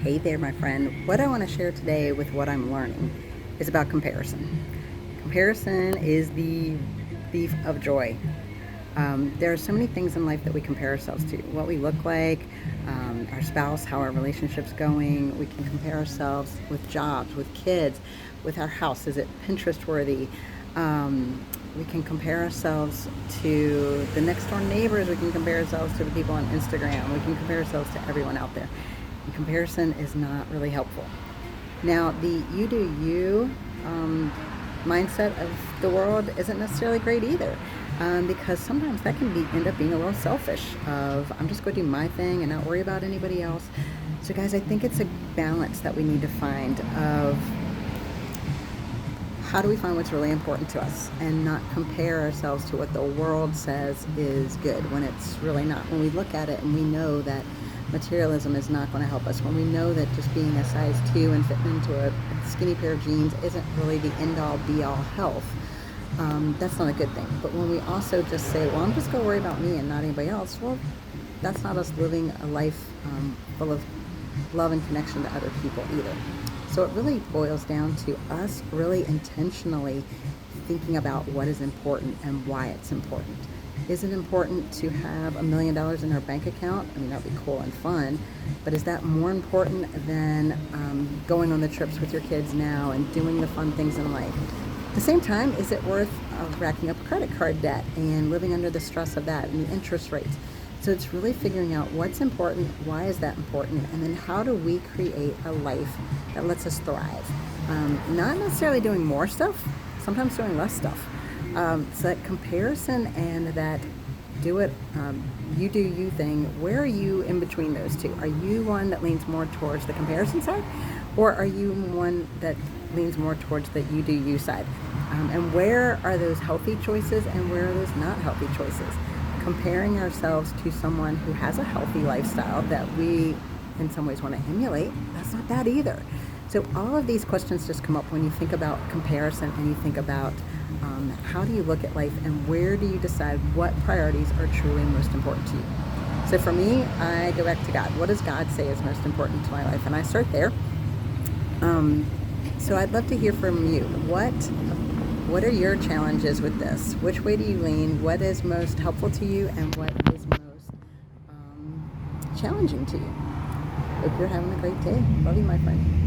Hey there, my friend. What I want to share today with what I'm learning is about comparison. Comparison is the thief of joy. There are so many things in life that we compare ourselves to. What we look like, our spouse, how our relationship's going. We can compare ourselves with jobs, with kids, with our house. Is it Pinterest worthy? We can compare ourselves to the next door neighbors. We can compare ourselves to the people on Instagram. We can compare ourselves to everyone out there. And comparison is not really helpful. Now, the you do you mindset of the world isn't necessarily great either, because sometimes that can end up being a little selfish. Of I'm just going to do my thing and not worry about anybody else. So, guys, I think it's a balance that we need to find of how do we find what's really important to us and not compare ourselves to what the world says is good when it's really not. When we look at it and we know that materialism is not going to help us, when we know that just being a size 2 and fitting into a skinny pair of jeans isn't really the end-all be-all health, that's not a good thing. But when we also just say, well, I'm just going to worry about me and not anybody else, well, that's not us living a life full of love and connection to other people either. So it really boils down to us really intentionally thinking about what is important and why it's important. Is it important to have $1 million in our bank account? I mean, that'd be cool and fun, but is that more important than going on the trips with your kids now and doing the fun things in life? At the same time, is it worth racking up credit card debt and living under the stress of that and the interest rates? So it's really figuring out what's important, why is that important, and then how do we create a life that lets us thrive? Not necessarily doing more stuff, sometimes doing less stuff. So that comparison and that do it, you do you thing, where are you in between those two? Are you one that leans more towards the comparison side, or are you one that leans more towards the you do you side? And where are those healthy choices and where are those not healthy choices? Comparing ourselves to someone who has a healthy lifestyle that we in some ways want to emulate, that's not that either. So all of these questions just come up when you think about comparison and you think about how do you look at life and where do you decide what priorities are truly most important to you. So for me, I go back to God. What does God say is most important to my life? And I start there. So I'd love to hear from you. What are your challenges with this? Which way do you lean? What is most helpful to you and what is most challenging to you? Hope you're having a great day. Love you, my friend.